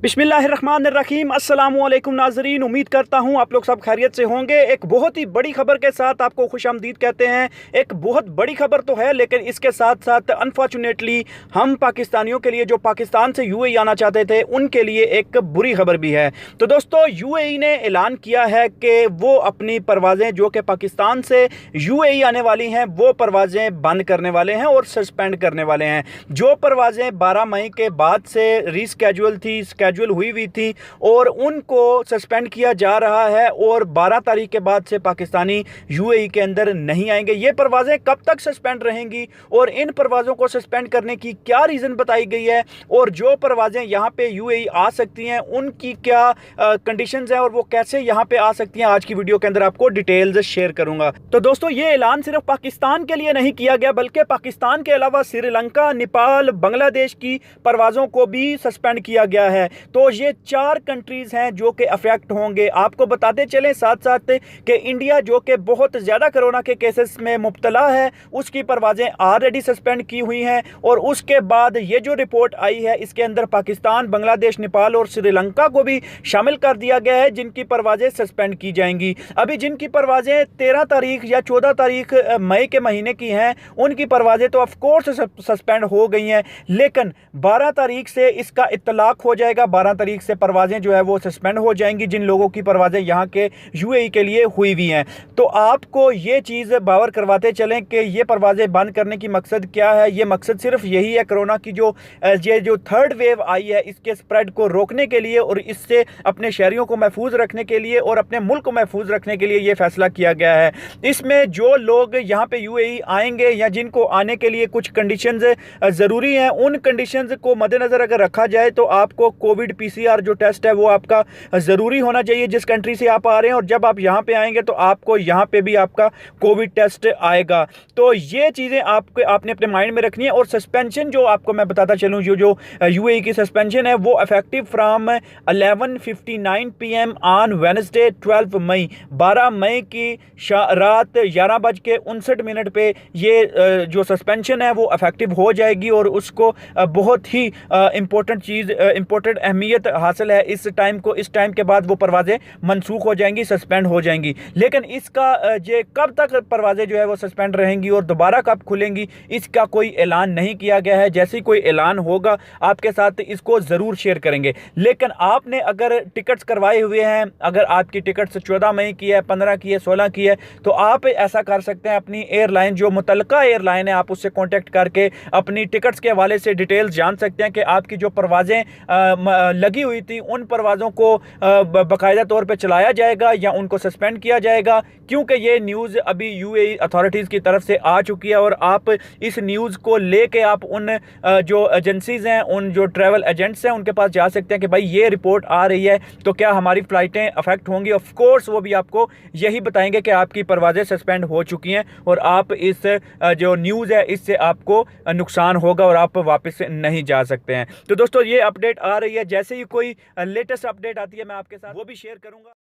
बिस्मिल्लाहिर्रहमानिर्रहीम। अस्सलामुअलैकुम नाजरीन, उम्मीद करता हूँ आप लोग सब खैरियत से होंगे। एक बहुत ही बड़ी खबर के साथ आपको खुशामदीद कहते हैं। एक बहुत बड़ी खबर तो है, लेकिन इसके साथ साथ अनफॉर्चुनेटली हम पाकिस्तानियों के लिए, जो पाकिस्तान से यूएई आना चाहते थे, उनके लिए एक बुरी खबर भी है। तो दोस्तों, यूएई ने ऐलान किया है कि वो अपनी परवाज़ें जो कि पाकिस्तान से यूएई आने वाली हैं, वो परवाज़ें बंद करने वाले हैं और सस्पेंड करने वाले हैं। जो परवाज़ें 12 मई के बाद से रीस्केड्यूल हुई थी और उनको सस्पेंड किया जा रहा है, और 12 तारीख के बाद से पाकिस्तानी यूएई के अंदर नहीं आएंगे। ये परवाज़ें कब तक सस्पेंड रहेंगी और इन परवाज़ों को सस्पेंड करने की क्या रीज़न बताई गई है, और जो परवाज़ें यहाँ पे यूएई आ सकती हैं उनकी क्या कंडीशंस हैं और वो कैसे यहाँ पे आ सकती हैं, आज की वीडियो के अंदर आपको डिटेल्स शेयर करूंगा। तो दोस्तों, ये ऐलान सिर्फ पाकिस्तान के लिए नहीं किया गया, बल्कि पाकिस्तान के अलावा श्रीलंका, नेपाल, बांग्लादेश की परवाज़ों को भी सस्पेंड किया गया है। तो ये 4 कंट्रीज हैं जो कि अफेक्ट होंगे। आपको बताते चलें साथ साथ कि इंडिया, जो कि बहुत ज़्यादा कोरोना के केसेस में मुब्तला है, उसकी परवाज़ें ऑलरेडी सस्पेंड की हुई हैं। और उसके बाद ये जो रिपोर्ट आई है, इसके अंदर पाकिस्तान, बांग्लादेश, नेपाल और श्रीलंका को भी शामिल कर दिया गया है, जिनकी परवाज़ें सस्पेंड की जाएंगी। अभी जिनकी परवाज़ें 13 तारीख या 14 तारीख मई के महीने की हैं, उनकी परवाज़ें तो ऑफकोर्स सस्पेंड हो गई हैं, लेकिन 12 तारीख से इसका इत्तलाक हो जाएगा। 12 तारीख से परवाज़ें जो है वो सस्पेंड हो जाएंगी, जिन लोगों की परवाज़ें यहाँ के यूएई के लिए हुई हुई हैं। तो आपको ये चीज़ बावर करवाते चलें कि ये परवाज़ें बंद करने की मकसद क्या है। ये मकसद सिर्फ यही है, कोरोना की जो थर्ड वेव आई है, इसके स्प्रेड को रोकने के लिए और इससे अपने शहरियों को महफूज रखने के लिए और अपने मुल्क को महफूज रखने के लिए ये फैसला किया गया है। इसमें जो लोग यहाँ पे यूएई आएंगे या जिनको आने के लिए कुछ कंडीशंस ज़रूरी हैं, उन कंडीशंस को मद्देनज़र अगर रखा जाए तो आपको कोविड पीसीआर जो टेस्ट है वो आपका ज़रूरी होना चाहिए जिस कंट्री से आप आ रहे हैं, और जब आप यहाँ पे आएंगे तो आपको यहाँ पे भी आपका कोविड टेस्ट आएगा। तो ये चीज़ें आपने अपने माइंड में रखनी है। और सस्पेंशन जो आपको मैं बताता चलूँ, जो यूएई की सस्पेंशन है वो effective from 11:59 PM on Wednesday 12 मई। 12 मई की रात 11:59 पे ये जो सस्पेंशन है वो इफेक्टिव हो जाएगी, और उसको बहुत ही इंपॉर्टेंट अहमियत हासिल है। इस टाइम के बाद वो परवाज़ें मनसूख हो जाएंगी, सस्पेंड हो जाएंगी। लेकिन इसका ये कब तक परवाज़ें जो है वो सस्पेंड रहेंगी और दोबारा कब खुलेंगी, इसका कोई ऐलान नहीं किया गया है। जैसे ही कोई ऐलान होगा आपके साथ इसको ज़रूर शेयर करेंगे। लेकिन आपने अगर टिकट्स करवाए हुए हैं, अगर आपकी टिकट्स 14 मई की है, 15 की है, 16 की है, तो आप ऐसा कर सकते हैं, अपनी एयरलाइन जो मुतल्लिका एयरलाइन है, आप उससे कॉन्टेक्ट करके अपनी टिकट्स के हवाले से डिटेल्स जान सकते हैं कि आपकी जो परवाज़ें लगी हुई थी उन परवाज़ों को बाकायदा तौर पे चलाया जाएगा या उनको सस्पेंड किया जाएगा। क्योंकि ये न्यूज़ अभी यूएई अथॉरिटीज़ की तरफ से आ चुकी है, और आप इस न्यूज़ को लेके आप उन जो एजेंसीज़ हैं, उन जो ट्रैवल एजेंट्स हैं, उनके पास जा सकते हैं कि भाई ये रिपोर्ट आ रही है तो क्या हमारी फ़्लाइटें अफेक्ट होंगी। ऑफ कोर्स वो भी आपको यही बताएंगे कि आपकी परवाज़ें सस्पेंड हो चुकी हैं और आप इस जो न्यूज़ है इससे आपको नुकसान होगा और आप वापस नहीं जा सकते हैं। तो दोस्तों, ये अपडेट आ रही है, जैसे ही कोई लेटेस्ट अपडेट आती है मैं आपके साथ वो भी शेयर करूंगा।